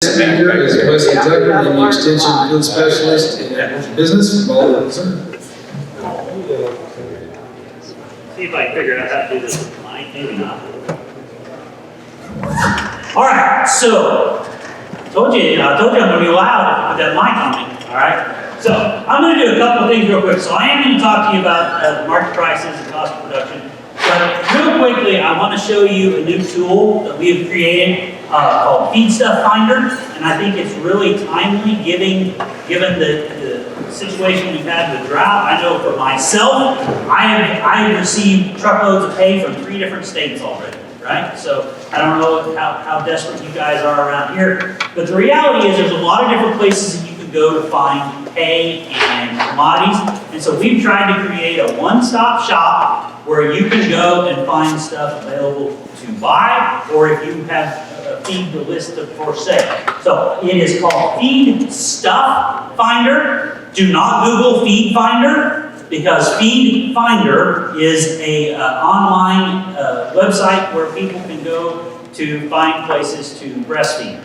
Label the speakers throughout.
Speaker 1: Speaker is Wesley Tucker, I'm the Extension Field Specialist in Business.
Speaker 2: See if I can figure out how to do this with the mic, maybe not. All right, so I told you I'm going to be loud with that mic on me. All right, so I'm going to do a couple of things real quick. So I am going to talk to you about market prices and cost of production. But real quickly, I want to show you a new tool that we have created called Feed Stuff Finder, and I think it's really timely given the situation we've had with drought. I know for myself, I have received truckloads of hay from 3 different states already, right? So I don't know how desperate you guys are around here, but the reality is there's a lot of different places that you can go to find hay and commodities, and so we've tried to create a one-stop shop where you can go and find stuff available to buy, or if you have feed the list for sale. So it is called Feed Stuff Finder. Do not Google Feed Finder, because Feed Finder is a online website where people can go to find places to breastfeed.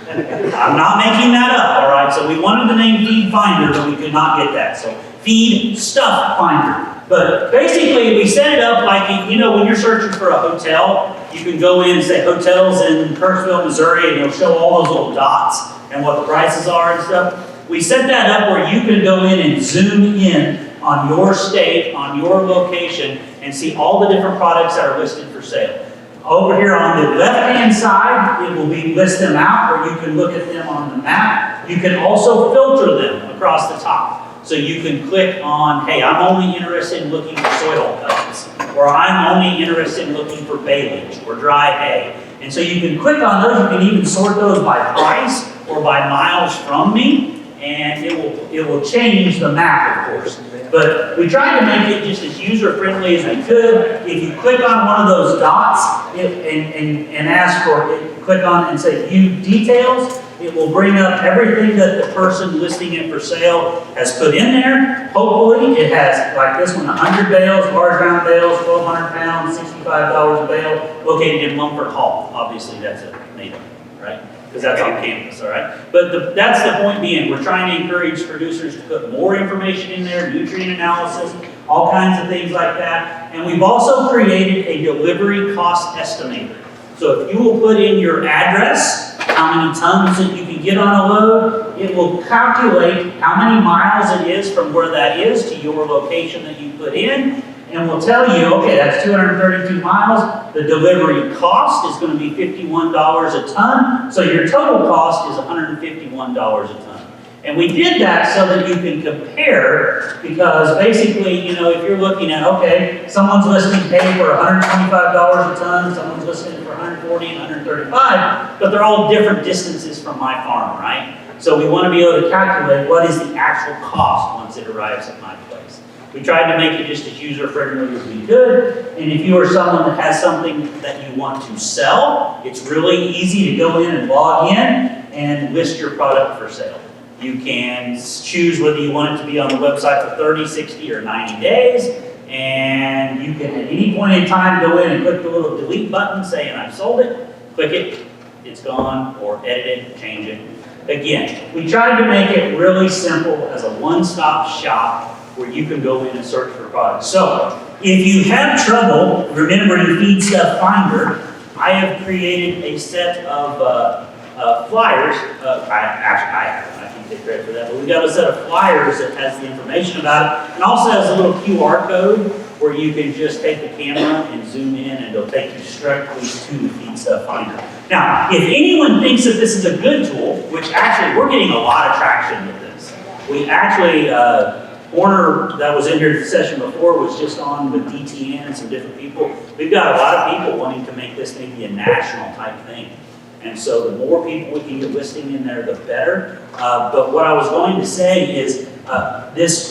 Speaker 2: I'm not making that up, all right? So we wanted the name Feed Finder, but we could not get that. So Feed Stuff Finder. But basically, we set it up like, you know, when you're searching for a hotel, you can go in and say hotels in Kirksville, Missouri, and it'll show all those little dots and what the prices are and stuff. We set that up where you can go in and zoom in on your state, on your location, and see all the different products that are listed for sale. Over here on the left-hand side, it will list them out, or you can look at them on the map. You can also filter them across the top. So you can click on, hey, I'm only interested in looking for soil pellets, or I'm only interested in looking for baleage or dry hay. And so you can click on those. You can even sort those by price or by miles from me, and it will change the map, of course. But we tried to make it just as user-friendly as we could. If you click on one of those dots and ask for it, click on and say View Details, it will bring up everything that the person listing it for sale has put in there. Hopefully, it has, like this one, 100 bales, large round bales, 1,200 pounds, $65 a bale, located in Mumford Hall. Obviously, that's a made-up, right? Because that's on campus, all right? But that's the point being. We're trying to encourage producers to put more information in there, nutrient analysis, all kinds of things like that. And we've also created a delivery cost estimator. So if you will put in your address, how many tons that you can get on a load, it will calculate how many miles it is from where that is to your location that you put in, and will tell you, okay, that's 232 miles. The delivery cost is going to be $51 a ton, so your total cost is $151 a ton. And we did that so that you can compare, because basically, you know, if you're looking at, okay, someone's listing hay for $125 a ton, someone's listing it for $140 and $135, but they're all different distances from my farm, right? So we want to be able to calculate what is the actual cost once it arrives at my place. We tried to make it just as user-friendly as we could, and if you are someone that has something that you want to sell, it's really easy to go in and log in and list your product for sale. You can choose whether you want it to be on the website for 30, 60, or 90 days, and you can at any point in time go in and click the little delete button saying I've sold it, click it, it's gone, or edit it, change it. Again, we tried to make it really simple as a one-stop shop where you can go in and search for products. So, if you have trouble remembering Feed Stuff Finder, I have created a set of flyers. I can't take credit for that, but we've got a set of flyers that has the information about it, and also has a little QR code where you can just take the camera and zoom in, and it'll take you directly to the Feed Stuff Finder. Now, if anyone thinks that this is a good tool, which actually we're getting a lot of traction with this. We actually, Warner, that was in here the session before, was just on with DTN and some different people. We've got a lot of people wanting to make this maybe a national type thing. And so the more people we can get listing in there, the better. But what I was going to say is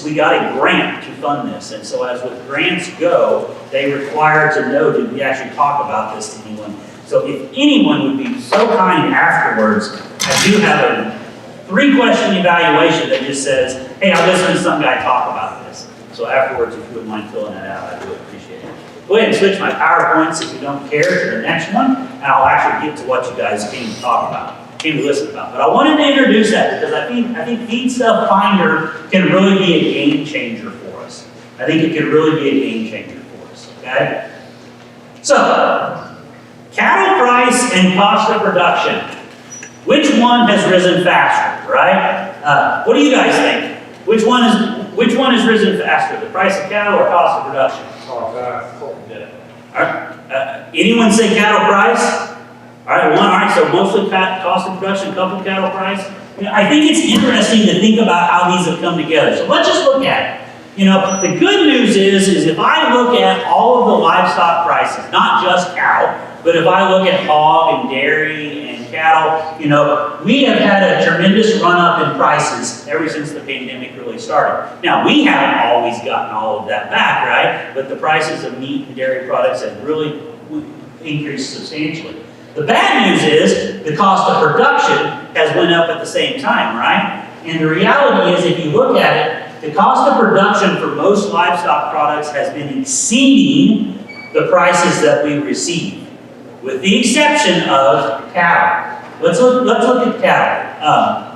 Speaker 2: we got a grant to fund this. And so as with grants go, they require to know, did we actually talk about this to anyone? So if anyone would be so kind afterwards, I do have a 3-question evaluation that just says, hey, I listened to some guy talk about this. So afterwards, if you wouldn't mind filling that out, I would appreciate it. Go ahead and switch my PowerPoints if you don't care to the next one, and I'll actually get to what you guys came to talk about. came to listen about. But I wanted to introduce that because I think Feed Stuff Finder can really be a game changer for us. I think it can really be a game changer for us, okay? So, cattle price and cost of production. Which one has risen faster, right? What do you guys think? Which one has risen faster, the price of cattle or cost of production? Good. All right. Anyone say cattle price? All right, all right, so mostly cost of production, couple cattle price. I think it's interesting to think about how these have come together. So let's just look at it. The good news is if I look at all of the livestock prices, not just cow, but if I look at hog and dairy and cattle, we have had a tremendous run up in prices ever since the pandemic really started. Now, we haven't always gotten all of that back, right? But the prices of meat and dairy products have really increased substantially. The bad news is the cost of production has went up at the same time, right? And the reality is, if you look at it, the cost of production for most livestock products has been exceeding the prices that we receive, with the exception of cattle. Let's look at cattle.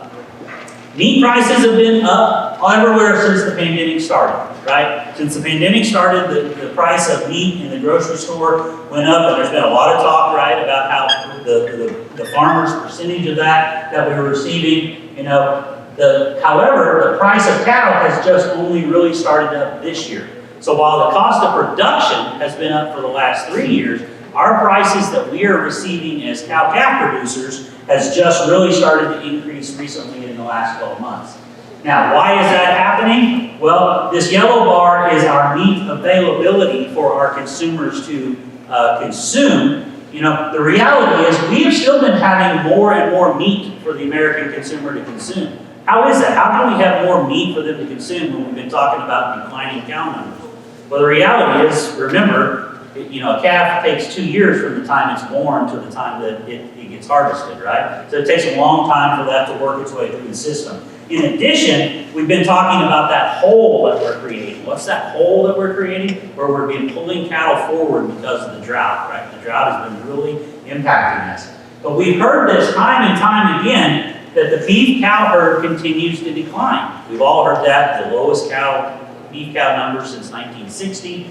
Speaker 2: Meat prices have been up everywhere since the pandemic started, right? Since the pandemic started, the price of meat in the grocery store went up, and there's been a lot of talk, right, about how the farmers' percentage of that we were receiving. However, the price of cattle has just only really started up this year. So while the cost of production has been up for the last 3 years, our prices that we are receiving as cow-calf producers has just really started to increase recently in the last 12 months. Now, why is that happening? Well, this yellow bar is our meat availability for our consumers to consume. The reality is we have still been having more and more meat for the American consumer to consume. How is that? How can we have more meat for them to consume when we've been talking about declining cow numbers? Well, the reality is, remember, a calf takes 2 years from the time it's born to the time that it gets harvested, right? So it takes a long time for that to work its way through the system. In addition, we've been talking about that hole that we're creating. What's that hole that we're creating? Where we're been pulling cattle forward because of the drought, right? The drought has been really impacting us. But we've heard this time and time again that the beef cow herd continues to decline. We've all heard that, the lowest beef cow number since 1960.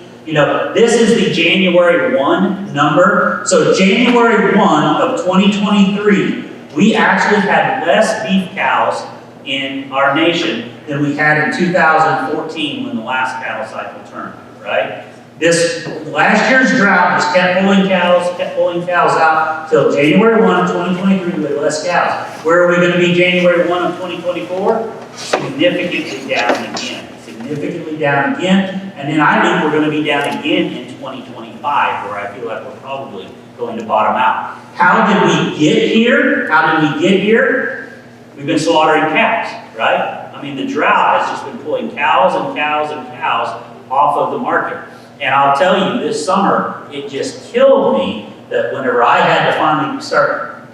Speaker 2: This is the January 1 number. So January 1 of 2023, we actually had less beef cows in our nation than we had in 2014 when the last cattle cycle turned, right? This last year's drought just kept pulling cows out till January 1 of 2023 with less cows. Where are we going to be January 1 of 2024? Significantly down again. Significantly down again. And then I think we're going to be down again in 2025, where I feel like we're probably going to bottom out. How did we get here? We've been slaughtering cows, right? I mean, the drought has just been pulling cows and cows and cows off of the market. And I'll tell you, this summer, it just killed me that whenever I had to finally start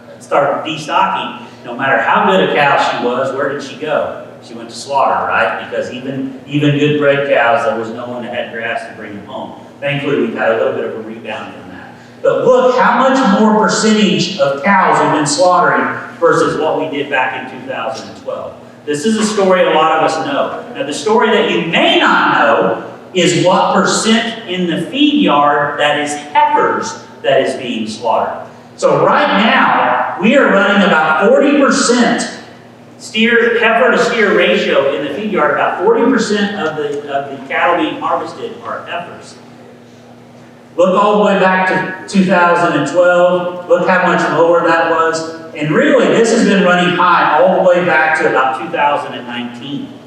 Speaker 2: destocking, no matter how good a cow she was, where did she go? She went to slaughter, right? Because even good bred cows, there was no one that had grass to bring them home. Thankfully, we've had a little bit of a rebound from that. But look how much more percentage of cows we've been slaughtering versus what we did back in 2012. This is a story a lot of us know. Now, the story that you may not know is what percent in the feed yard that is heifers that is being slaughtered. So right now, we are running about 40% heifer to steer ratio in the feed yard. About 40% of the cattle being harvested are heifers. Look all the way back to 2012. Look how much lower that was. And really, this has been running high all the way back to about 2019.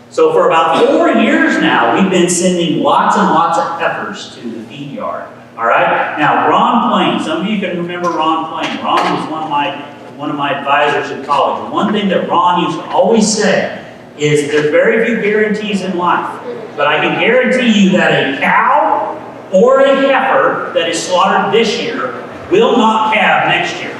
Speaker 2: So for about 4 years now, we've been sending lots and lots of heifers to the feed yard. All right? Now, Ron Plain, some of you can remember Ron Plain. Ron was one of my advisors in college. And one thing that Ron used to always say is there's very few guarantees in life. But I can guarantee you that a cow or a heifer that is slaughtered this year will not calve next year.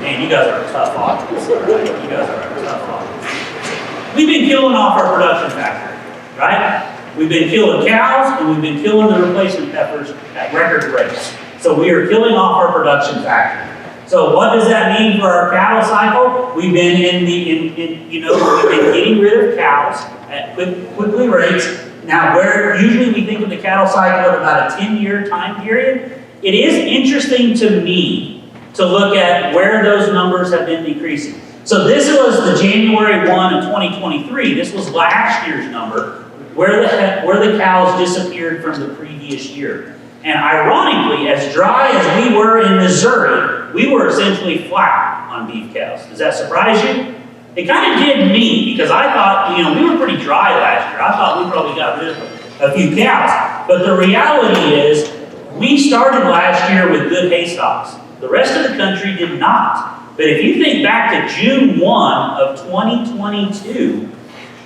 Speaker 2: Man, you guys are a tough audience. Right? You guys are a tough audience. We've been killing off our production factory, right? We've been killing cows and we've been killing the replacement heifers at record rates. So we are killing off our production factory. So what does that mean for our cattle cycle? We've been we've been getting rid of cows at quickly rates. Now, where usually we think of the cattle cycle of about a 10-year time period, it is interesting to me to look at where those numbers have been decreasing. So this was the January 1 of 2023. This was last year's number, where the cows disappeared from the previous year. And ironically, as dry as we were in Missouri, we were essentially flat on beef cows. Does that surprise you? It kind of did me, because I thought, we were pretty dry last year. I thought we probably got rid of a few cows. But the reality is, we started last year with good hay stocks. The rest of the country did not. But if you think back to June 1 of 2022,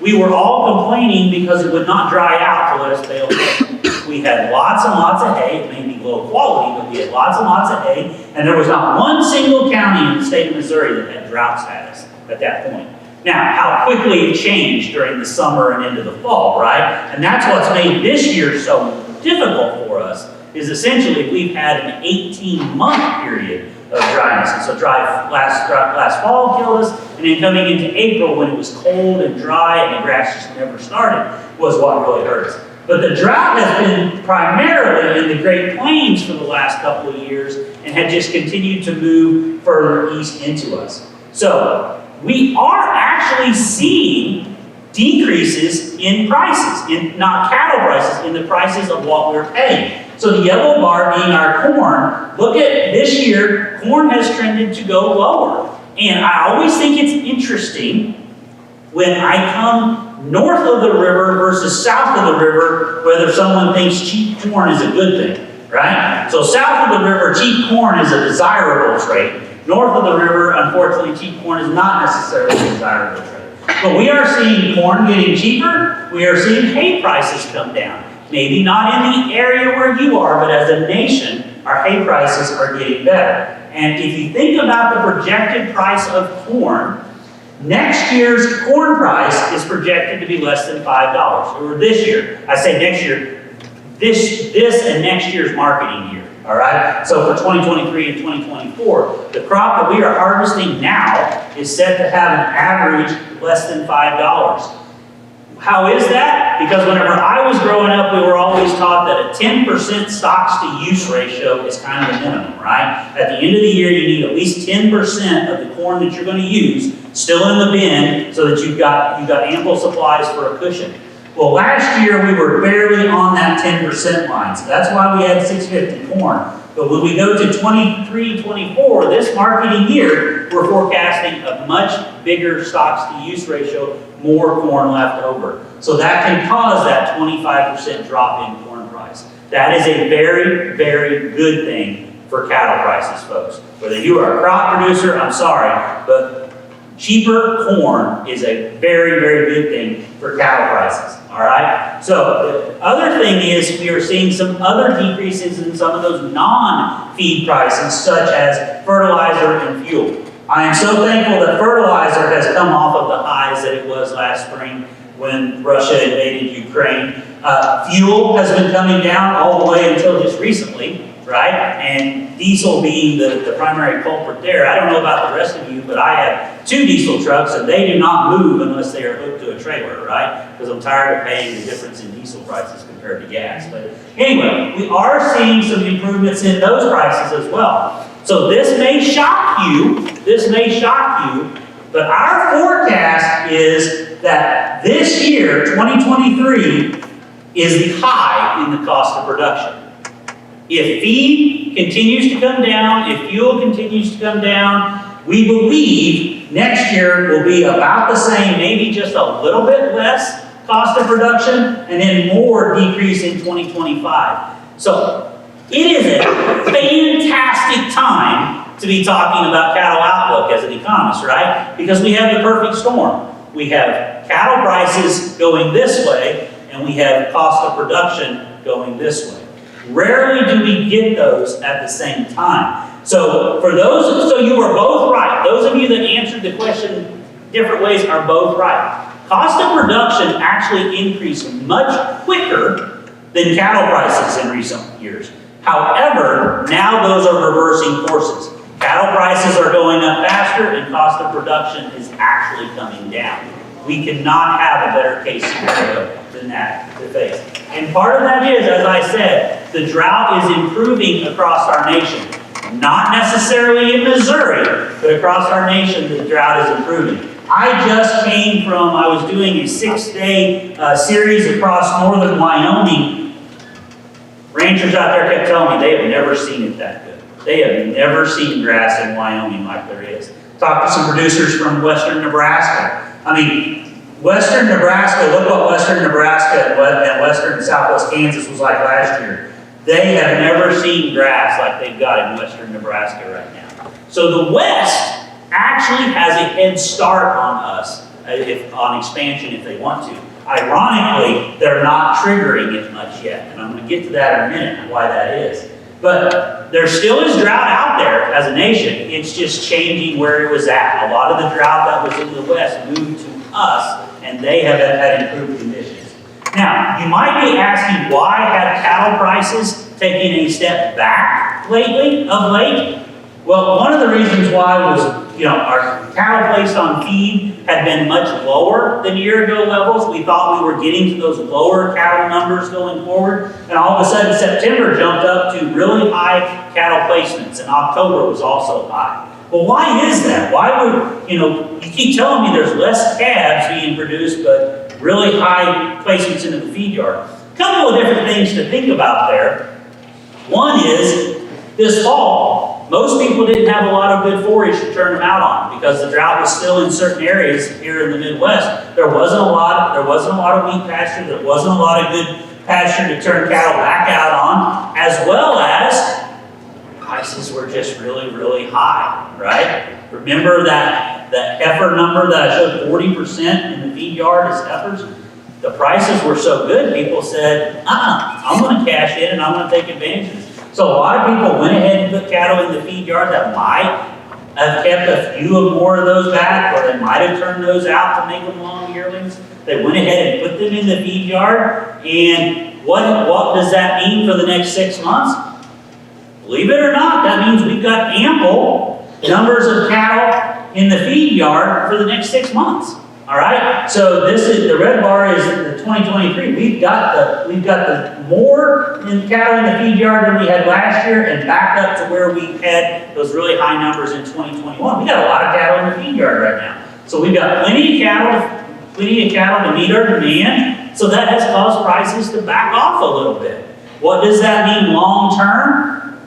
Speaker 2: we were all complaining because it would not dry out to let us bale hay. We had lots and lots of hay. It may be low quality, but we had lots and lots of hay. And there was not one single county in the state of Missouri that had drought status at that point. Now, how quickly it changed during the summer and into the fall, right? And that's what's made this year so difficult for us, is essentially we've had an 18-month period of dryness. And so last fall killed us, and then coming into April when it was cold and dry and the grass just never started was what really hurt us. But the drought has been primarily in the Great Plains for the last couple of years and had just continued to move further east into us. So we are actually seeing decreases in prices, in not cattle prices, in the prices of what we're paying. So the yellow bar being our corn, look at this year, corn has trended to go lower. And I always think it's interesting when I come north of the river versus south of the river, whether someone thinks cheap corn is a good thing, right? So south of the river, cheap corn is a desirable trait. North of the river, unfortunately, cheap corn is not necessarily a desirable trait. But we are seeing corn getting cheaper. We are seeing hay prices come down. Maybe not in the area where you are, but as a nation, our hay prices are getting better. And if you think about the projected price of corn, next year's corn price is projected to be less than $5. Or this year, I say next year, this and next year's marketing year. All right? So for 2023 and 2024, the crop that we are harvesting now is set to have an average less than $5. How is that? Because whenever I was growing up, we were always taught that a 10% stocks to use ratio is kind of the minimum, right? At the end of the year, you need at least 10% of the corn that you're going to use still in the bin so that you've got ample supplies for a cushion. Well, last year we were barely on that 10% line, so that's why we had 650 corn. But when we go to 23-24, this marketing year, we're forecasting a much bigger stocks to use ratio, more corn left over. So that can cause that 25% drop in corn price. That is a very, very good thing for cattle prices, folks. Whether you are a crop producer, I'm sorry, but cheaper corn is a very, very good thing for cattle prices. All right? So the other thing is we are seeing some other decreases in some of those non-feed prices, such as fertilizer and fuel. I am so thankful that fertilizer has come off of the highs that it was last spring when Russia invaded Ukraine. Fuel has been coming down all the way until just recently, right? And diesel being the primary culprit there. I don't know about the rest of you, but I have 2 diesel trucks and they do not move unless they are hooked to a trailer, right? Because I'm tired of paying the difference in diesel prices compared to gas. But anyway, we are seeing some improvements in those prices as well. So this may shock you, but our forecast is that this year, 2023, is the high in the cost of production. If feed continues to come down, if fuel continues to come down, we believe next year will be about the same, maybe just a little bit less cost of production, and then more decrease in 2025. So it is a fantastic time to be talking about cattle outlook as an economist, right? Because we have the perfect storm. We have cattle prices going this way, and we have cost of production going this way. Rarely do we get those at the same time. So you are both right. Those of you that answered the question different ways are both right. Cost of production actually increased much quicker than cattle prices in recent years. However, now those are reversing courses. Cattle prices are going up faster and cost of production is actually coming down. We cannot have a better case scenario than that to face. And part of that is, as I said, the drought is improving across our nation. Not necessarily in Missouri, but across our nation, the drought is improving. I just came from, I was doing a 6-day series across northern Wyoming. Ranchers out there kept telling me they have never seen it that good. They have never seen grass in Wyoming like there is. Talked to some producers from western Nebraska. I mean, western Nebraska, look what western Nebraska and western and southwest Kansas was like last year. They have never seen grass like they've got in western Nebraska right now. So the West actually has a head start on us on expansion if they want to. Ironically, they're not triggering it much yet, and I'm going to get to that in a minute and why that is. But there still is drought out there as a nation. It's just changing where it was at. A lot of the drought that was in the West moved to us, and they have had improved conditions. Now, you might be asking, why have cattle prices taken a step back lately, of late? Well, one of the reasons why was, our cattle placed on feed had been much lower than year ago levels. We thought we were getting to those lower cattle numbers going forward. And all of a sudden, September jumped up to really high cattle placements, and October was also high. Well, why is that? Why would, you keep telling me there's less calves being produced, but really high placements into the feed yard. A couple of different things to think about there. One is, this fall, most people didn't have a lot of good forage to turn them out on because the drought was still in certain areas here in the Midwest. There wasn't a lot of wheat pasture, there wasn't a lot of good pasture to turn cattle back out on, as well as prices were just really, really high, right? Remember that heifer number that I showed, 40% in the feed yard is heifers? The prices were so good, people said, I'm going to cash in and I'm going to take advantage of this. So a lot of people went ahead and put cattle in the feed yard that might have kept a few more of those back, or they might have turned those out to make them long yearlings. They went ahead and put them in the feed yard, and what does that mean for the next 6 months? Believe it or not, that means we've got ample numbers of cattle in the feed yard for the next 6 months. All right, so this is the red bar is the 2023. We've got the more in cattle in the feed yard than we had last year, and back up to where we had those really high numbers in 2021. We got a lot of cattle in the feed yard right now, so we've got plenty of cattle to meet our demand. So that has caused prices to back off a little bit. What does that mean long term?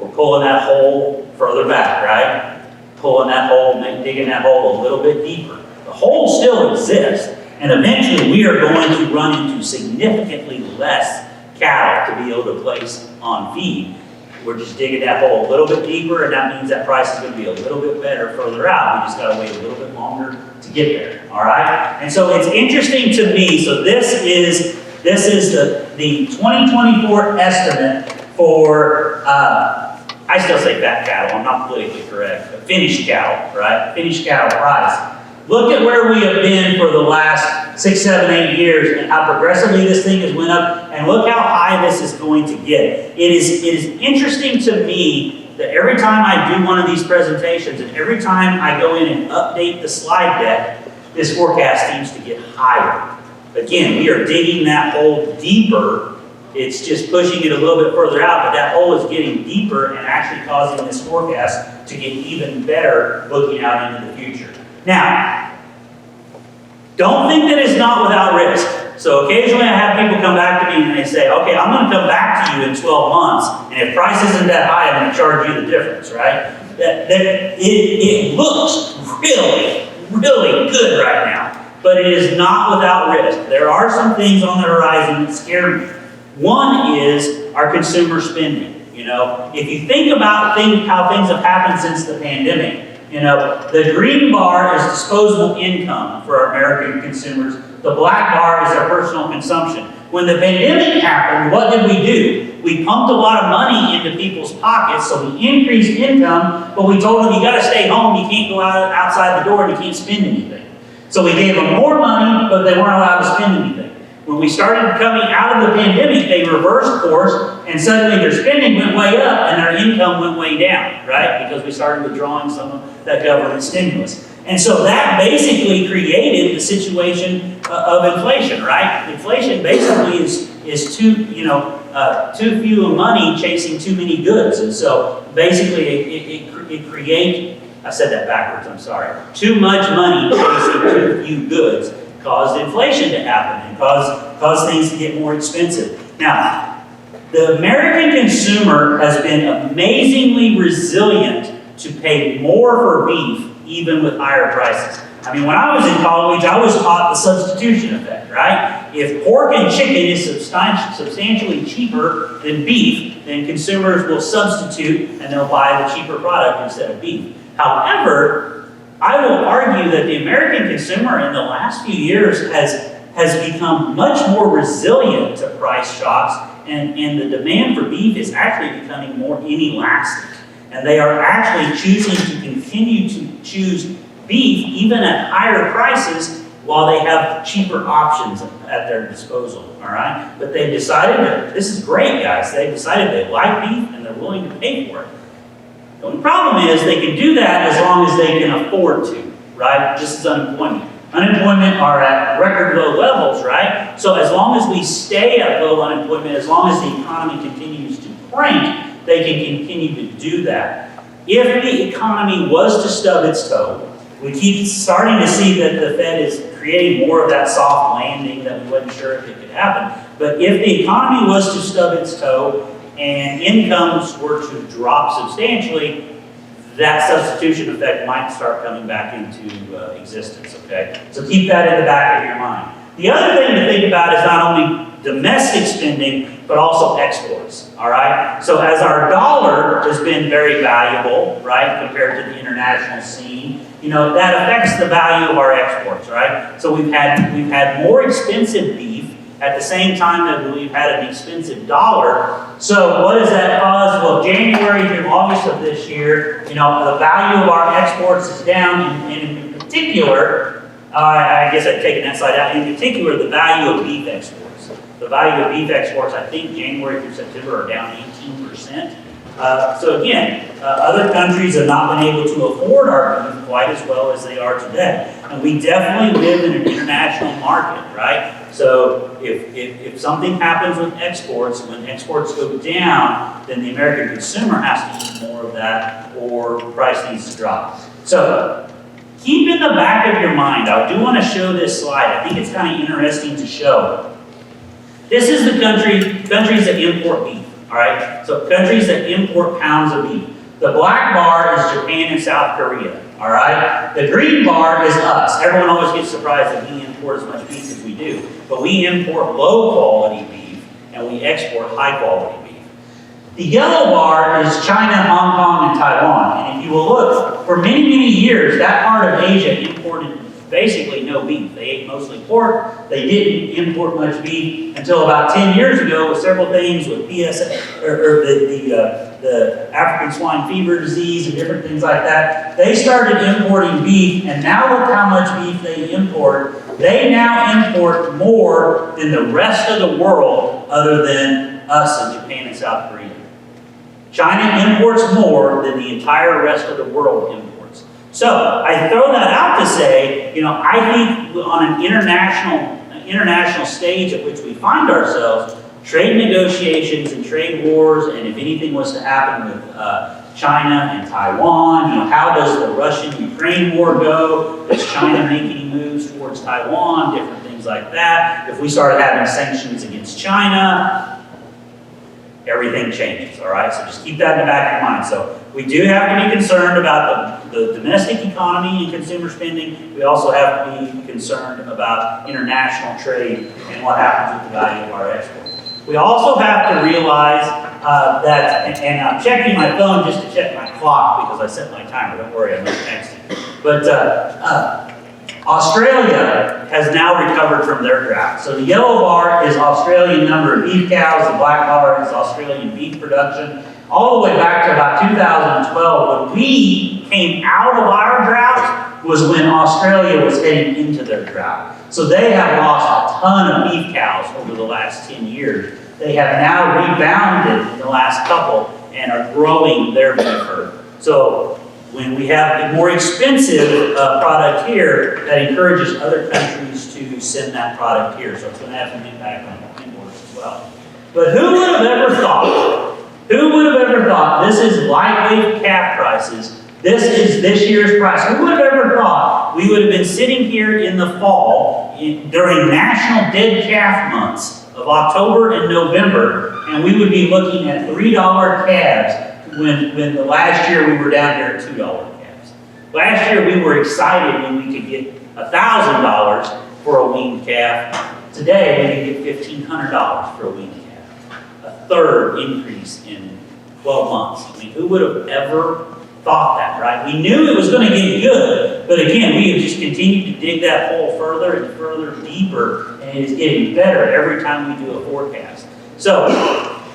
Speaker 2: We're pulling that hole further back, right? Pulling that hole, digging that hole a little bit deeper. The hole still exists, and eventually we are going to run into significantly less cattle to be able to place on feed. We're just digging that hole a little bit deeper, and that means that price is going to be a little bit better further out. We just got to wait a little bit longer to get there, all right? And so it's interesting to me, so this is the 2024 estimate for, I still say fat cattle, I'm not politically correct, but finished cattle, right? Finished cattle price. Look at where we have been for the last 6, 7, 8 years and how progressively this thing has went up, and look how high this is going to get. It is interesting to me that every time I do one of these presentations and every time I go in and update the slide deck, this forecast seems to get higher. Again, we are digging that hole deeper. It's just pushing it a little bit further out, but that hole is getting deeper and actually causing this forecast to get even better looking out into the future. Now, don't think that it's not without risk. So occasionally I have people come back to me and they say, okay, I'm going to come back to you in 12 months, and if price isn't that high, I'm going to charge you the difference, right? It looks really, really good right now, but it is not without risk. There are some things on the horizon that scare me. One is our consumer spending. If you think about how things have happened since the pandemic, the green bar is disposable income for our American consumers. The black bar is our personal consumption. When the pandemic happened, what did we do? We pumped a lot of money into people's pockets, so we increased income, but we told them, you got to stay home, you can't go outside the door, and you can't spend anything. So we gave them more money, but they weren't allowed to spend anything. When we started coming out of the pandemic, they reversed course, and suddenly their spending went way up and their income went way down, right? Because we started withdrawing some of that government stimulus. And so that basically created the situation of inflation, right? Inflation basically is too few money chasing too many goods. And so basically it creates, I said that backwards, I'm sorry. Too much money chasing too few goods caused inflation to happen and caused things to get more expensive. Now, the American consumer has been amazingly resilient to pay more for beef even with higher prices. I mean, when I was in college, I was taught the substitution effect, right? If pork and chicken is substantially cheaper than beef, then consumers will substitute and they'll buy the cheaper product instead of beef. However, I will argue that the American consumer in the last few years has become much more resilient to price shocks, and the demand for beef is actually becoming more inelastic. And they are actually choosing to continue to choose beef even at higher prices while they have cheaper options at their disposal, all right? But they've decided that, this is great, guys, they've decided they like beef and they're willing to pay for it. The only problem is they can do that as long as they can afford to, right? This is unemployment. Unemployment are at record low levels, right? So as long as we stay at low unemployment, as long as the economy continues to crank, they can continue to do that. If the economy was to stub its toe, we keep starting to see that the Fed is creating more of that soft landing that we wasn't sure if it could happen. But if the economy was to stub its toe and incomes were to drop substantially, that substitution effect might start coming back into existence, okay? So keep that in the back of your mind. The other thing to think about is not only domestic spending, but also exports, all right? So as our dollar has been very valuable, right, compared to the international scene, you know, that affects the value of our exports, right? So we've had more expensive beef at the same time that we've had an expensive dollar. So what does that cause? Well, January through August of this year, you know, the value of our exports is down, and in particular, I guess I've taken that side out, in particular, the value of beef exports. The value of beef exports, I think January through September are down 18%. So again, other countries have not been able to afford our beef quite as well as they are today. And we definitely live in an international market, right? So if something happens with exports, when exports go down, then the American consumer has to eat more of that or the price needs to drop. So keep in the back of your mind, I do want to show this slide. I think it's kind of interesting to show. This is the countries that import beef, all right? So countries that import pounds of beef. The black bar is Japan and South Korea, all right? The green bar is us. Everyone always gets surprised that we import as much beef as we do, but we import low quality beef and we export high quality beef. The yellow bar is China, Hong Kong, and Taiwan. And if you will look, for many, many years, that part of Asia imported basically no beef. They ate mostly pork. They didn't import much beef until about 10 years ago with several things with PSA, or the African swine fever disease and different things like that. They started importing beef, and now look how much beef they import. They now import more than the rest of the world other than us and Japan and South Korea. China imports more than the entire rest of the world imports. So I throw that out to say, you know, I think on an international stage at which we find ourselves, trade negotiations and trade wars, and if anything was to happen with China and Taiwan, you know, how does the Russian-Ukraine war go? Does China make any moves towards Taiwan? Different things like that. If we started having sanctions against China, everything changes, all right? So just keep that in the back of your mind. So we do have to be concerned about the domestic economy and consumer spending. We also have to be concerned about international trade and what happens with the value of our exports. We also have to realize that, and I'm checking my phone just to check my clock because I set my timer. Don't worry, I'm not texting. But Australia has now recovered from their drought. So the yellow bar is Australian number of beef cows, the black bar is Australian beef production. All the way back to about 2012, when we came out of our drought, was when Australia was heading into their drought. So they have lost a ton of beef cows over the last 10 years. They have now rebounded in the last couple and are growing their beef herd. So when we have a more expensive product here, that encourages other countries to send that product here. So it's going to have some impact on imports as well. But who would have ever thought, this is lightweight calf prices, this is this year's price. Who would have ever thought we would have been sitting here in the fall during National Dead Calf Months of October and November, and we would be looking at $3 calves when the last year we were down here at $2 calves. Last year we were excited when we could get $1,000 for a weaned calf. Today we can get $1,500 for a weaned calf. A third increase in 12 months. I mean, who would have ever thought that, right? We knew it was going to get good, but again, we have just continued to dig that hole further and further deeper, and it is getting better every time we do a forecast. So,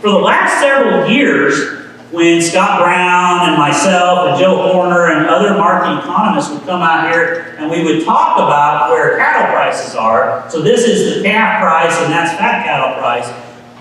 Speaker 2: for the last several years, when Scott Brown and myself and Joe Horner and other market economists would come out here and we would talk about where cattle prices are, so this is the calf price and that's fat cattle price,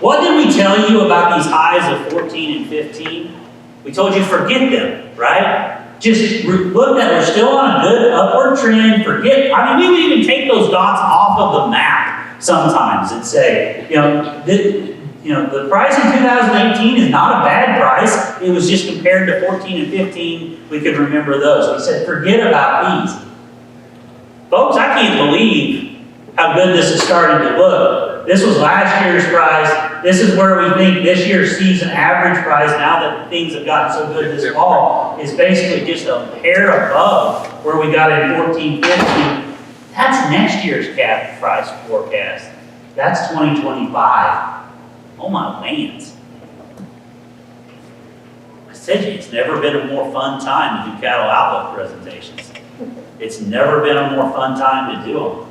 Speaker 2: what did we tell you about these highs of 14 and 15? We told you forget them, right? Just look that we're still on a good upward trend, forget, I mean, we would even take those dots off of the map sometimes and say, the price in 2018 is not a bad price. It was just compared to 14 and 15, we could remember those. We said, forget about these. Folks, I can't believe how good this is starting to look. This was last year's price. This is where we think this year's season average price, now that things have gotten so good this fall, is basically just a hair above where we got in 14, 15. That's next year's calf price forecast. That's 2025. Oh my lands. I said it's never been a more fun time to do cattle outlook presentations. It's never been a more fun time to do them.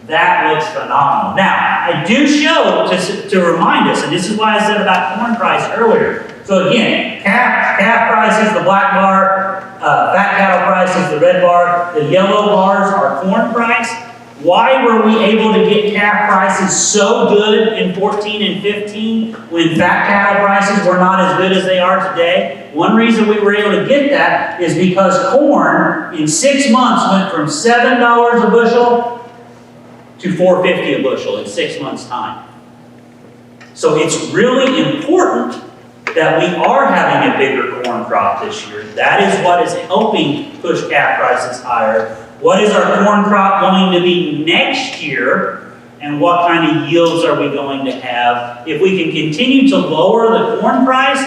Speaker 2: That looks phenomenal. Now, I do show to remind us, and this is why I said about corn price earlier. So again, calf price is the black bar, fat cattle price is the red bar, the yellow bars are corn price. Why were we able to get calf prices so good in 14 and 15 when fat cattle prices were not as good as they are today? One reason we were able to get that is because corn in 6 months went from $7 a bushel to $4.50 a bushel in 6 months' time. So it's really important that we are having a bigger corn crop this year. That is what is helping push calf prices higher. What is our corn crop going to be next year? And what kind of yields are we going to have? If we can continue to lower the corn price,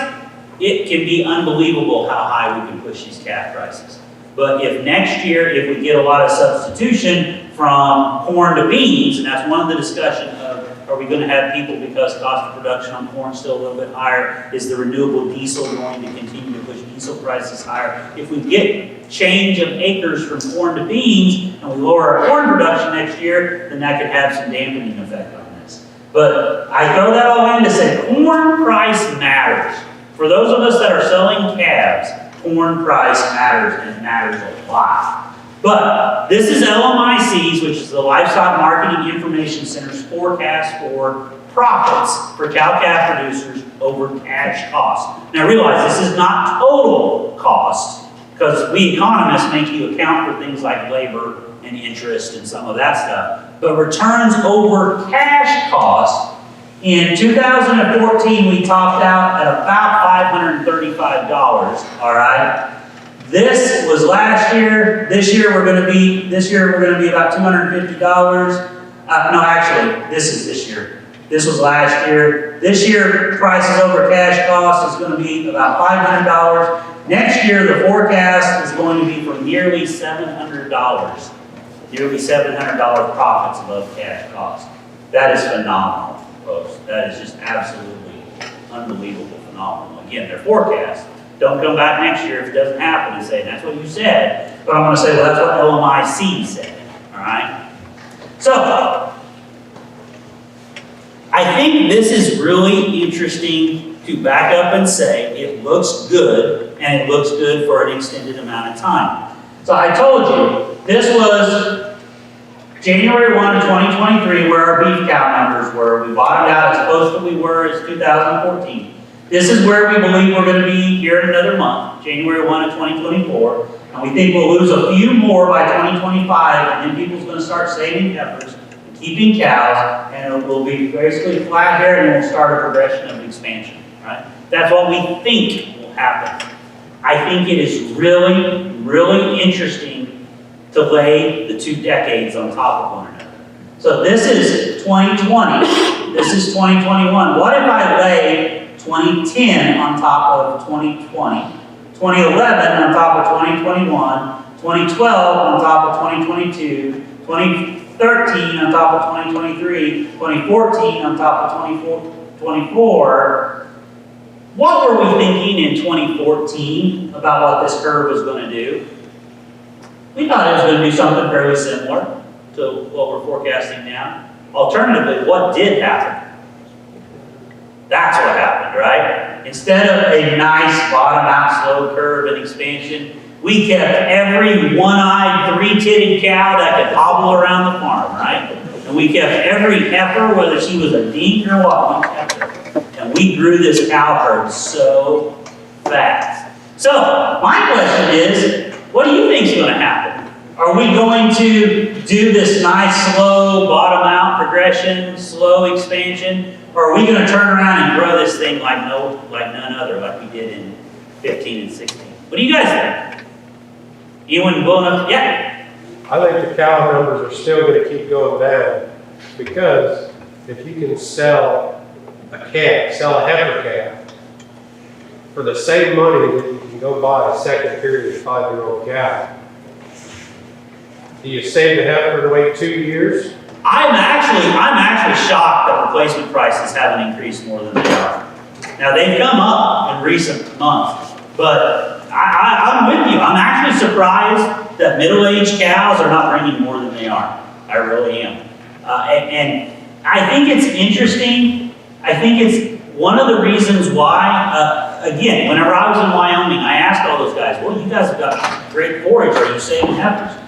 Speaker 2: it can be unbelievable how high we can push these calf prices. But if next year, if we get a lot of substitution from corn to beans, and that's one of the discussion of, are we going to have people, because cost of production on corn is still a little bit higher, is the renewable diesel going to continue to push diesel prices higher? If we get change of acres from corn to beans, and we lower our corn production next year, then that could have some dampening effect on this. But I throw that all in to say corn price matters. For those of us that are selling calves, corn price matters, and it matters a lot. But this is LMIC's, which is the Livestock Marketing Information Center's forecast for profits for cow-calf producers over cash costs. Now realize this is not total cost, because we economists make you account for things like labor and interest and some of that stuff. But returns over cash cost, in 2014 we topped out at about $535, all right? This was last year. This year we're going to be about $250. No, actually, this is this year. This was last year. This year, prices over cash cost is going to be about $500. Next year, the forecast is going to be for nearly $700. Nearly $700 profits above cash cost. That is phenomenal, folks. That is just absolutely unbelievable phenomenal. Again, their forecast. Don't come back next year if it doesn't happen and say, that's what you said. But I'm going to say, well, that's what LMIC said. All right? So, I think this is really interesting to back up and say it looks good, and it looks good for an extended amount of time. So I told you, this was January 1 of 2023, where our beef cow numbers were. We bottomed out as close as we were as 2014. This is where we believe we're going to be here in another month, January 1 of 2024. And we think we'll lose a few more by 2025, and then people's going to start saving heifers and keeping cows, and it will be basically flat here, and we'll start a progression of expansion, right? That's what we think will happen. I think it is really, really interesting to lay the 2 decades on top of one another. So this is 2020, this is 2021. What if I lay 2010 on top of 2020, 2011 on top of 2021, 2012 on top of 2022, 2013 on top of 2023, 2014 on top of 2024. What were we thinking in 2014 about what this curve was going to do? We thought it was going to do something fairly similar to what we're forecasting now. Alternatively, what did happen? That's what happened, right? Instead of a nice bottom-out slow curve and expansion, we kept every one-eyed, three-titted cow that could hobble around the farm, right? And we kept every heifer, whether she was a dink or what, we kept her. And we grew this cow herd so fast. So, my question is, what do you think is going to happen? Are we going to do this nice, slow, bottom-out progression, slow expansion? Or are we going to turn around and grow this thing like none other, like we did in 15 and 16? What do you guys think? Anyone blowing up? Yeah?
Speaker 3: I think the cow numbers are still going to keep going down, because if you can sell a calf, sell a heifer calf, for the same money that you can go buy a second period 5-year-old cow, do you save the heifer to wait 2 years?
Speaker 2: I'm actually shocked that replacement prices haven't increased more than they are. Now they've come up in recent months, but I'm with you. I'm actually surprised that middle-aged cows are not bringing more than they are. I really am. And I think it's interesting. I think it's one of the reasons why, again, whenever I was in Wyoming, I asked all those guys, well, you guys have got great forage. Are you saving heifers?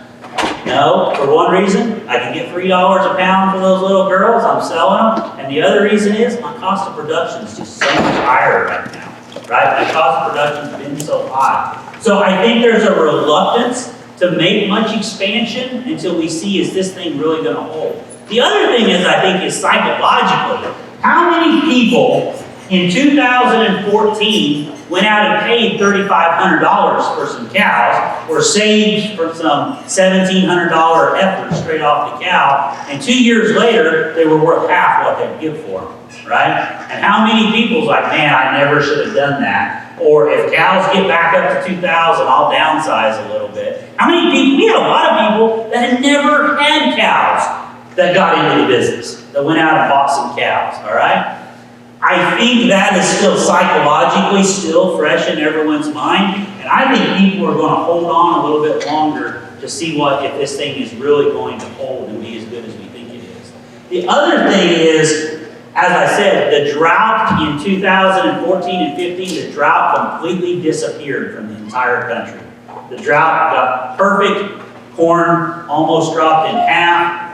Speaker 2: No, for one reason, I can get $3 a pound for those little girls, I'm selling them. And the other reason is my cost of production is just so much higher right now, right? My cost of production has been so high. So I think there's a reluctance to make much expansion until we see, is this thing really going to hold? The other thing is, I think, is psychologically. How many people in 2014 went out and paid $3,500 for some cows, or saved for some $1,700 effort straight off the cow, and 2 years later, they were worth half what they'd give for them, right? And how many people's like, man, I never should have done that. Or if cows get back up to 2,000, I'll downsize a little bit. How many people, we had a lot of people that had never had cows that got into the business, that went out and bought some cows, all right? I think that is still psychologically still fresh in everyone's mind, and I think people are going to hold on a little bit longer to see if this thing is really going to hold and be as good as we think it is. The other thing is, as I said, the drought in 2014 and 15, the drought completely disappeared from the entire country. The drought got perfect, corn almost dropped in half,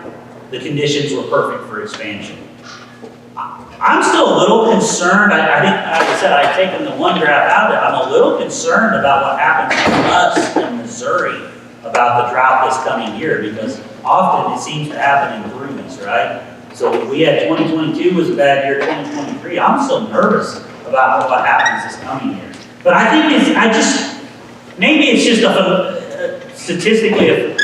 Speaker 2: the conditions were perfect for expansion. I'm still a little concerned. I think, like I said, I've taken the one graph out there. I'm a little concerned about what happens to us in Missouri about the drought this coming year, because often it seems to happen in threes, right? So we had 2022 was a bad year, 2023. I'm still nervous about what happens this coming year. But I think maybe it's just statistically a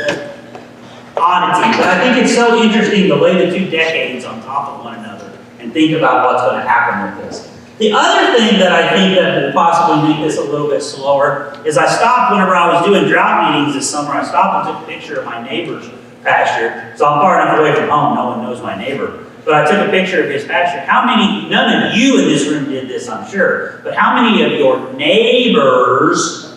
Speaker 2: oddity, but I think it's so interesting to lay the 2 decades on top of one another and think about what's going to happen with this. The other thing that I think that will possibly make this a little bit slower is I stopped whenever I was doing drought meetings this summer. I stopped and took a picture of my neighbor's pasture. So I'm far enough away from home, no one knows my neighbor. But I took a picture of his pasture. None of you in this room did this, I'm sure, but how many of your neighbors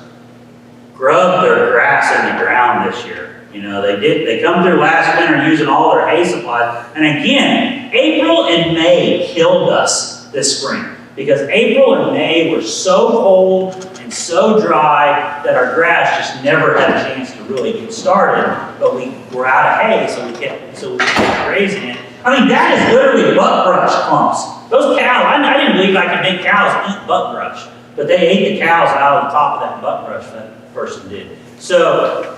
Speaker 2: grubbed their grass in the ground this year? You know, they come through last winter using all their hay supplies. And again, April and May killed us this spring, because April and May were so cold and so dry that our grass just never had a chance to really get started, but we were out of hay, so we kept grazing it. I mean, that is literally buck brush clumps. Those cows, I didn't believe I could make cows eat buck brush, but they ate the cows out of the top of that buck brush, that person did. So,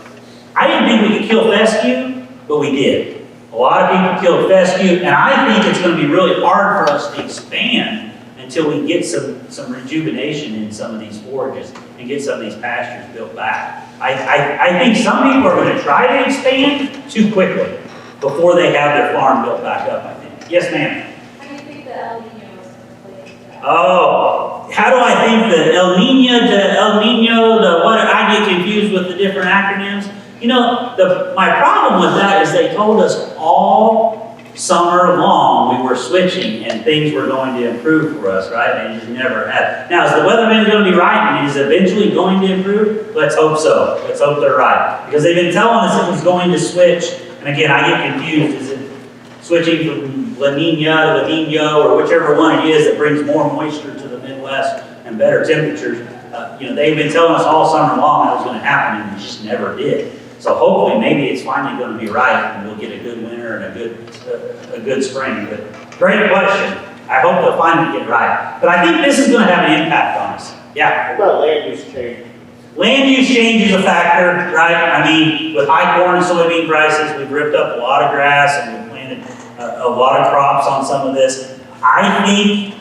Speaker 2: I didn't think we could kill fescue, but we did. A lot of people killed fescue, and I think it's going to be really hard for us to expand until we get some rejuvenation in some of these forages and get some of these pastures built back. I think some people are going to try to expand too quickly before they have their farm built back up, I think. Yes, ma'am?
Speaker 4: How do you think the El Nino is going to play into that?
Speaker 2: Oh, how do I think the El Nino, I get confused with the different acronyms. You know, my problem with that is they told us all summer long we were switching and things were going to improve for us, right? And it just never had. Now, is the weatherman going to be right and is it eventually going to improve? Let's hope so. Let's hope they're right. Because they've been telling us it was going to switch. And again, I get confused. Is it switching from La Nina to La Nino or whichever one it is that brings more moisture to the Midwest and better temperatures? You know, they've been telling us all summer long that was going to happen and it just never did. So hopefully, maybe it's finally going to be right, and we'll get a good winter and a good spring. But great question. I hope they'll finally get it right. But I think this is going to have an impact on us. Yeah.
Speaker 5: What about land use change?
Speaker 2: Land use change is a factor, right? I mean, with high corn and soybean prices, we've ripped up a lot of grass and we've planted a lot of crops on some of this. I think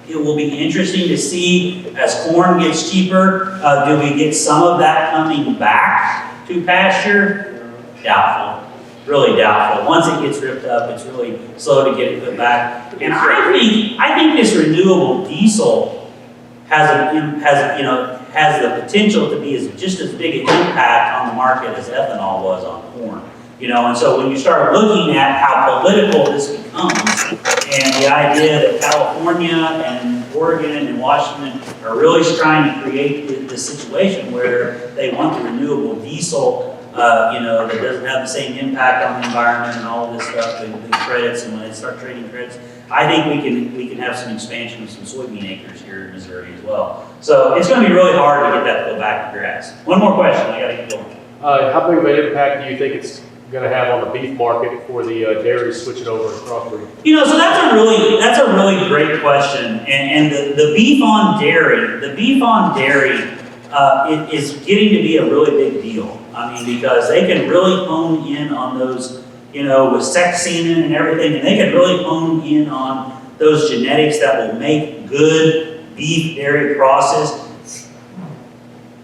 Speaker 2: it will be interesting to see as corn gets cheaper, do we get some of that coming back to pasture? Doubtful. Really doubtful. Once it gets ripped up, it's really slow to get it put back. And I think this renewable diesel has the potential to be just as big an impact on the market as ethanol was on corn. You know, and so when you start looking at how political this becomes, and the idea that California and Oregon and Washington are really trying to create the situation where they want the renewable diesel, that doesn't have the same impact on the environment and all of this stuff, the credits, and when they start trading credits, I think we can have some expansion of some soybean acres here in Missouri as well. So it's going to be really hard to get that to go back to grass. One more question, I got to get going.
Speaker 3: How big of an impact do you think it's going to have on the beef market for the dairy switching over to crossbreed?
Speaker 2: You know, so that's a really great question. And the beef on dairy, it is getting to be a really big deal. I mean, because they can really hone in on those, with sex semen and everything, and they can really hone in on those genetics that will make good beef dairy crosses.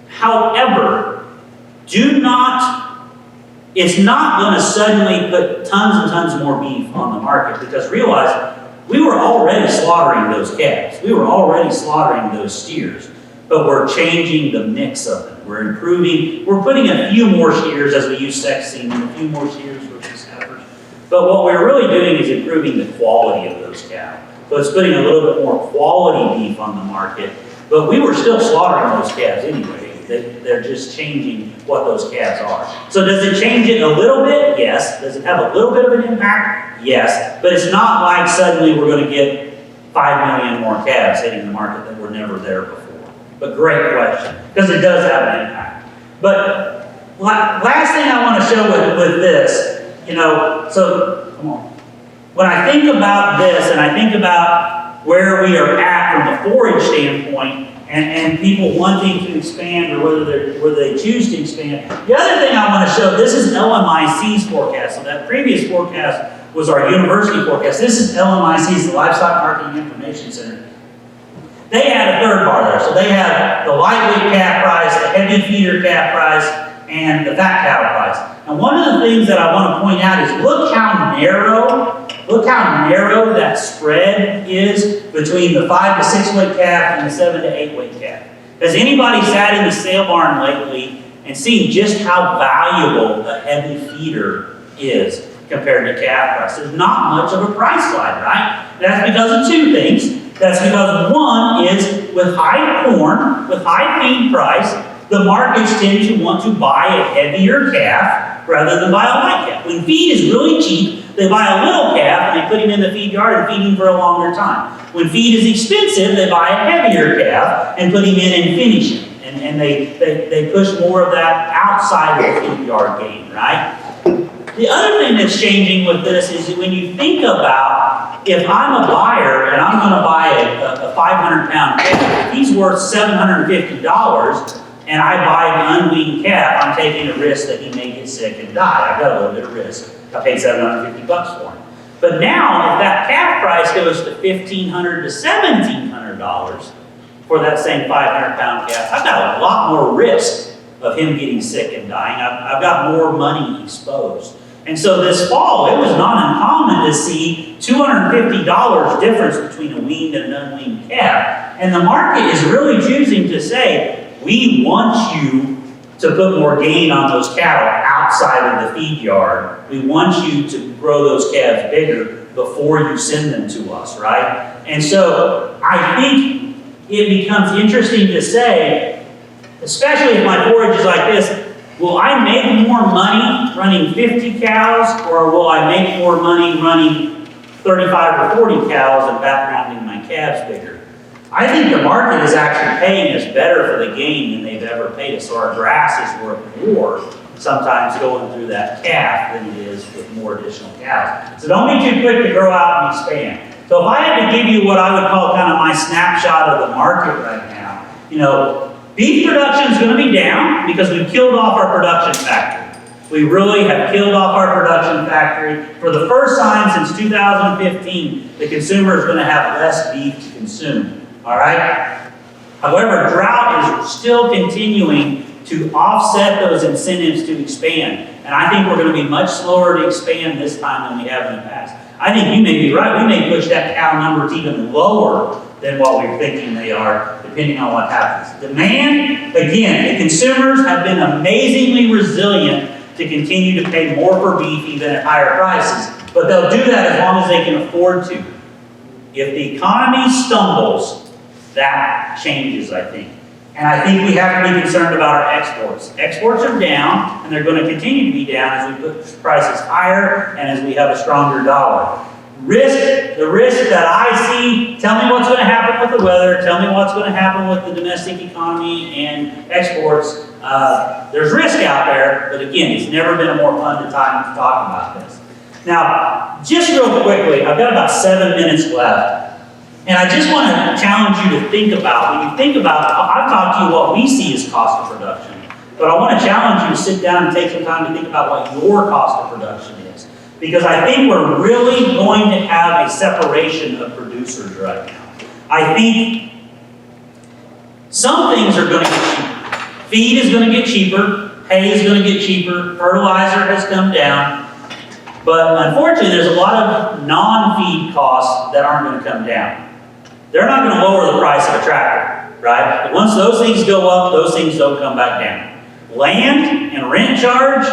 Speaker 2: However, it's not going to suddenly put tons and tons more beef on the market, because realize we were already slaughtering those calves. We were already slaughtering those steers, but we're changing the mix of them. We're improving, we're putting a few more steers as we use sex semen, a few more steers versus heifers. But what we're really doing is improving the quality of those cows. So it's putting a little bit more quality beef on the market, but we were still slaughtering those calves anyway. They're just changing what those calves are. So does it change it a little bit? Yes. Does it have a little bit of an impact? Yes. But it's not like suddenly we're going to get 5 million more calves hitting the market that were never there before. But great question, because it does have an impact. But last thing I want to show with this, so come on. When I think about this and I think about where we are at from a forage standpoint, and people wanting to expand or whether they choose to expand. The other thing I want to show, this is LMIC's forecast. So that previous forecast was our university forecast. This is LMIC's, the Livestock Marketing Information Center. They had a third bar there. So they had the lightweight calf price, the heavy feeder calf price, and the fat cattle price. And one of the things that I want to point out is look how narrow that spread is between the 5 to 6 weight calf and the 7 to 8 weight calf. Has anybody sat in the sale barn lately and seen just how valuable a heavy feeder is compared to calf price? There's not much of a price slide, right? That's because of two things. That's because one is with high corn, with high feed price, the markets tend to want to buy a heavier calf rather than buy a light calf. When feed is really cheap, They buy a little calf and they put him in the feed yard and feed him for a longer time. When feed is expensive, they buy a heavier calf and put him in and finish him. And they push more of that outside of the feed yard game, right? The other thing that's changing with this is that when you think about, if I'm a buyer and I'm going to buy a 500-pound calf, if he's worth $750 and I buy an unweaned calf, I'm taking a risk that he may get sick and die. I've got a little bit of risk. I paid $750 for him. But now, if that calf price goes to $1,500 to $1,700 for that same 500-pound calf, I've got a lot more risk of him getting sick and dying. I've got more money exposed. And so this fall, it was not uncommon to see $250 difference between a weaned and an unweaned calf. And the market is really choosing to say, we want you to put more gain on those cattle outside of the feed yard. We want you to grow those calves bigger before you send them to us, right? And so I think it becomes interesting to say, especially if my forage is like this, will I make more money running 50 cows, or will I make more money running 35 or 40 cows and backgrounding my calves bigger? I think the market is actually paying us better for the gain than they've ever paid us. So our grass is worth more sometimes going through that calf than it is with more additional cows. So don't be too quick to grow out and expand. So if I had to give you what I would call kind of my snapshot of the market right now, you know, beef production is going to be down because we've killed off our production factory. We really have killed off our production factory. For the first time since 2015, the consumer is going to have less beef to consume. All right? However, drought is still continuing to offset those incentives to expand. And I think we're going to be much slower to expand this time than we have in the past. I think you may be right. We may push that cow numbers even lower than what we're thinking they are, depending on what happens. Demand, again, the consumers have been amazingly resilient to continue to pay more for beef even at higher prices. But they'll do that as long as they can afford to. If the economy stumbles, that changes, I think. And I think we have to be concerned about our exports. Exports are down, and they're going to continue to be down as we put prices higher and as we have a stronger dollar. The risk that I see, tell me what's going to happen with the weather, tell me what's going to happen with the domestic economy and exports. There's risk out there, but again, it's never been a more fun time to talk about this. Now, just real quickly, I've got about 7 minutes left. And I just want to challenge you to think about, when you think about, I've talked to you what we see as cost of production, but I want to challenge you to sit down and take some time to think about what your cost of production is. Because I think we're really going to have a separation of producers right now. I think some things are going to get cheaper. Feed is going to get cheaper, hay is going to get cheaper, fertilizer has come down, but unfortunately there's a lot of non-feed costs that aren't going to come down. They're not going to lower the price of a tractor, right? But once those things go up, those things don't come back down. Land and rent charge,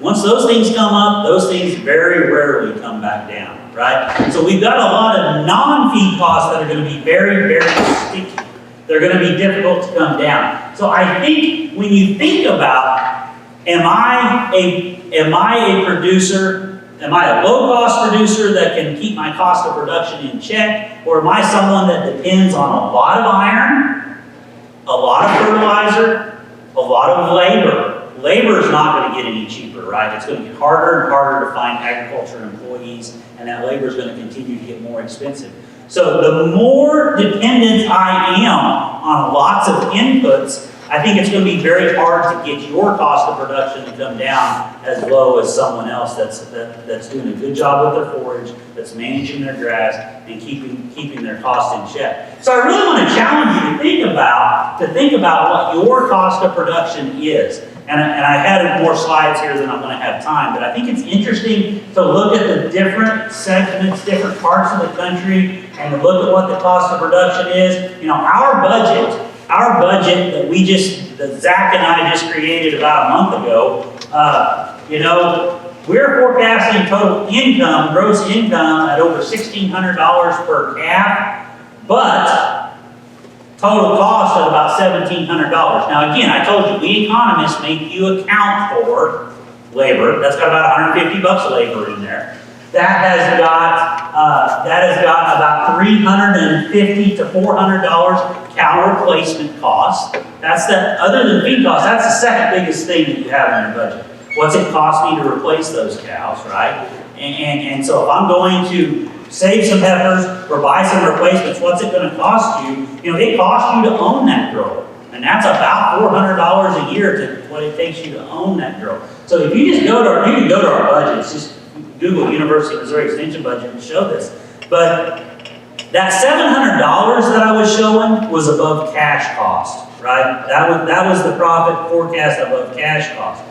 Speaker 2: once those things come up, those things very rarely come back down, right? So we've got a lot of non-feed costs that are going to be very, very sticky. They're going to be difficult to come down. So I think when you think about, am I a producer? Am I a low-cost producer that can keep my cost of production in check? Or am I someone that depends on a lot of iron, a lot of fertilizer, a lot of labor? Labor is not going to get any cheaper, right? It's going to get harder and harder to find agriculture employees, and that labor is going to continue to get more expensive. So the more dependent I am on lots of inputs, I think it's going to be very hard to get your cost of production to come down as low as someone else that's doing a good job with their forage, that's managing their grass, and keeping their cost in check. So I really want to challenge you to think about what your cost of production is. And I had more slides here than I'm going to have time, but I think it's interesting to look at the different segments, different parts of the country, and to look at what the cost of production is. You know, our budget that Zach and I just created about a month ago, you know, we're forecasting total income, gross income at over $1,600 per calf, but total cost of about $1,700. Now again, I told you, we economists make you account for labor. That's got about $150 of labor in there. That has got about $350 to $400 cow replacement cost. That's the, other than feed cost, that's the second biggest thing that you have in your budget. What's it cost me to replace those cows, right? And so if I'm going to save some heifers or buy some replacements, what's it gonna cost you? You know, it costs you to own that grower. And that's about $400 a year to what it takes you to own that grower. So if you just go to our, you can go to our budgets, just Google University of Missouri Extension budget and show this. But that $700 that I was showing was above cash cost, right? That was the profit forecast above cash cost.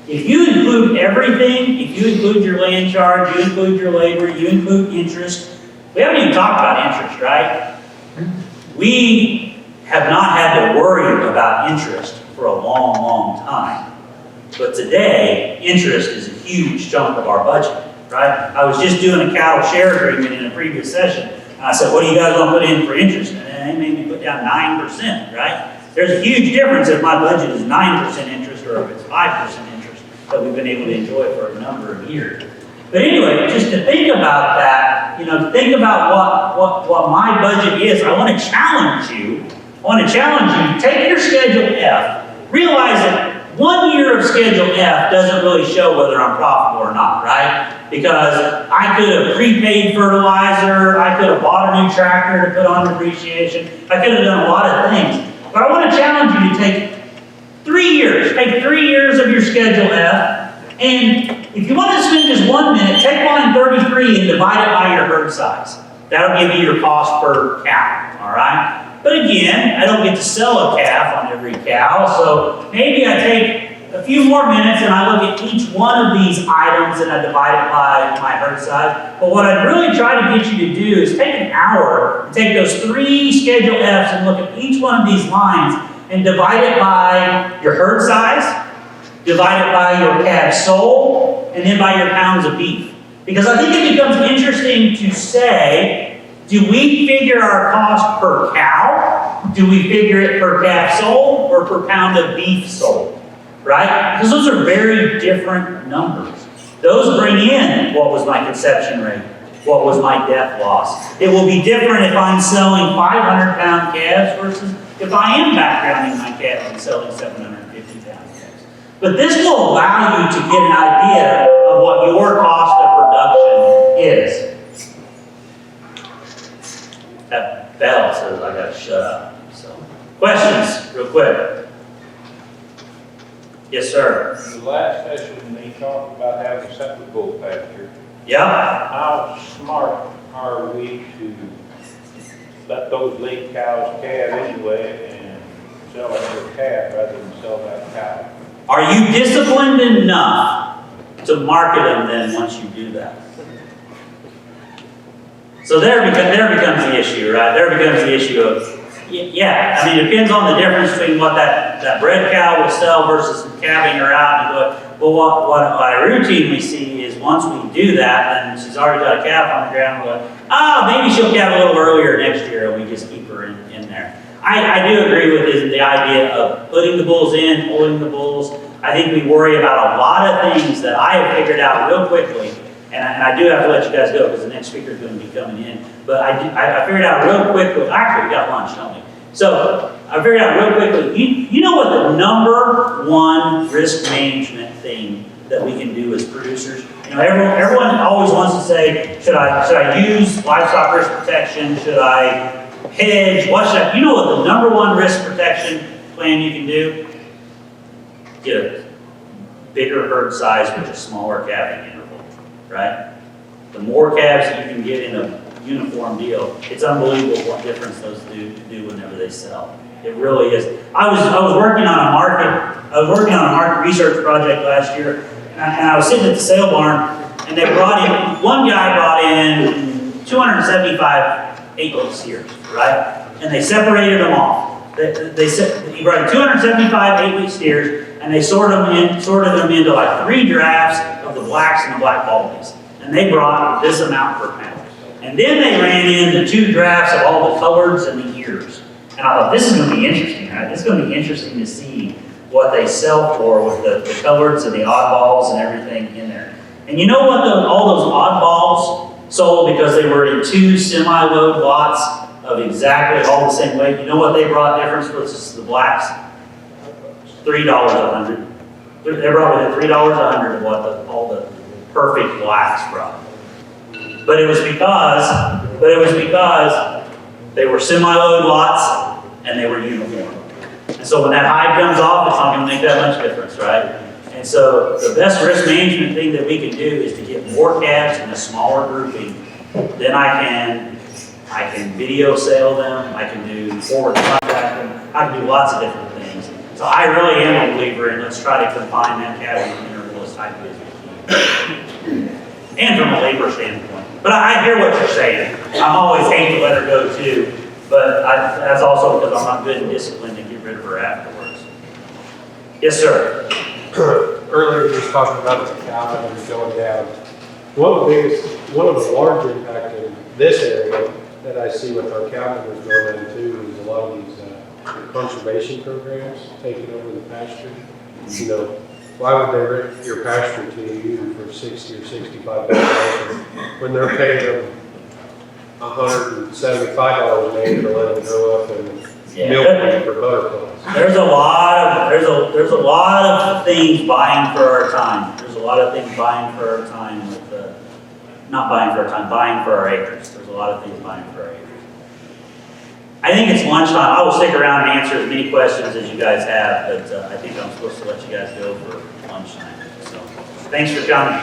Speaker 2: If you include everything, if you include your land charge, you include your labor, you include interest, we haven't even talked about interest, right? We have not had to worry about interest for a long, long time. But today, interest is a huge chunk of our budget, right? I was just doing a cattle share agreement in a previous session. And I said, what do you guys want to put in for interest? And they made me put down 9%, right? There's a huge difference if my budget is 9% interest or if it's 5% interest that we've been able to enjoy for a number of years. But anyway, just to think about that, you know, think about what my budget is. I want to challenge you. Take your Schedule F, realize that 1 year of Schedule F doesn't really show whether I'm profitable or not, right? Because I could have prepaid fertilizer, I could have bought a new tractor to put on depreciation, I could have done a lot of things. But I want to challenge you to take 3 years. Take 3 years of your Schedule F, and if you want to spend just 1 minute, take line 33 and divide it by your herd size. That'll give you your cost per cow, all right? But again, I don't get to sell a calf on every cow, so maybe I take a few more minutes and I look at each one of these items and I divide it by my herd size. But what I'd really try to get you to do is take an hour, take those 3 Schedule Fs and look at each one of these lines and divide it by your herd size, divide it by your calves sold, and then by your pounds of beef. Because I think it becomes interesting to say, do we figure our cost per cow? Do we figure it per calf sold or per pound of beef sold? Right? Because those are very different numbers. Those bring in what was my conception rate, what was my death loss. It will be different if I'm selling 500-pound calves versus if I am backgrounding my calves and selling 750-pound calves. But this will allow you to get an idea of what your cost of production is. That bell says I gotta shut up. So, questions, real quick. Yes, sir.
Speaker 5: In the last session, they talked about having a separate bull pasture.
Speaker 2: Yeah.
Speaker 5: How smart are we to let those late cows calve anyway and sell another calf rather than sell that cow?
Speaker 2: Are you disciplined enough to market them then once you do that? So there becomes the issue, right? There becomes the issue of, yeah, I mean, it depends on the difference between what that bred cow will sell versus calving her out. And what I routinely see is once we do that, and she's already got a calf on the ground, we're like, maybe she'll calve a little earlier next year, and we just keep her in there. I do agree with the idea of putting the bulls in, pulling the bulls. I think we worry about a lot of things that I have figured out real quickly. And I do have to let you guys go because the next speaker is going to be coming in. But I figured out real quickly, actually we got lunch, don't we? So I figured out real quickly, you know what the number one risk management thing that we can do as producers? You know, everyone always wants to say, should I use livestock risk protection? Should I hedge? You know what the number one risk protection plan you can do? Get a bigger herd size with a smaller calving interval. Right? The more calves that you can get in a uniform deal, it's unbelievable what difference those do whenever they sell. It really is. I was working on a market research project last year, and I was sitting at the sale barn, and one guy brought in 275 8-week steers, right? And they separated them off. He brought in 275 8-week steers, and they sorted them into like 3 drafts of the blacks and the black qualities. And they brought this amount per pound. And then they ran in the 2 drafts of all the coloreds and the ears. And I thought, this is going to be interesting, right? This is going to be interesting to see what they sell for with the coloreds and the oddballs and everything in there. And you know what all those oddballs sold because they were in 2 semi-load lots of exactly all the same weight? You know what they brought difference versus the blacks? $3 a hundred. They brought within $3 a hundred of what all the perfect blacks brought. But it was because they were semi-load lots and they were uniform. And so when that hide comes off, it's not going to make that much difference, right? And so the best risk management thing that we can do is to get more calves in a smaller grouping. Then I can video sale them, I can do forward contract them, I can do lots of different things. So I really am a believer in let's try to confine that calving interval as tightly as we can. And from a labor standpoint. But I hear what you're saying. I'm always hate to let her go too, but that's also because I'm not good and disciplined to get rid of her afterwards. Yes, sir.
Speaker 3: Earlier you were talking about the cow numbers going down. One of the large impact in this area that I see with our cow numbers going down too is a lot of these conservation programs taking over the pasture. You know, why would they rent your pasture to you for $60 or $65 when they're paying them $175 an acre to let them grow up and milk for butterflies?
Speaker 2: There's a lot of things vying for our time. There's a lot of things vying for our time with not vying for our time, vying for our acres. There's a lot of things vying for our acres. I think it's lunchtime. I will stick around and answer as many questions as you guys have, but I think I'm supposed to let you guys go for lunchtime. So thanks for coming.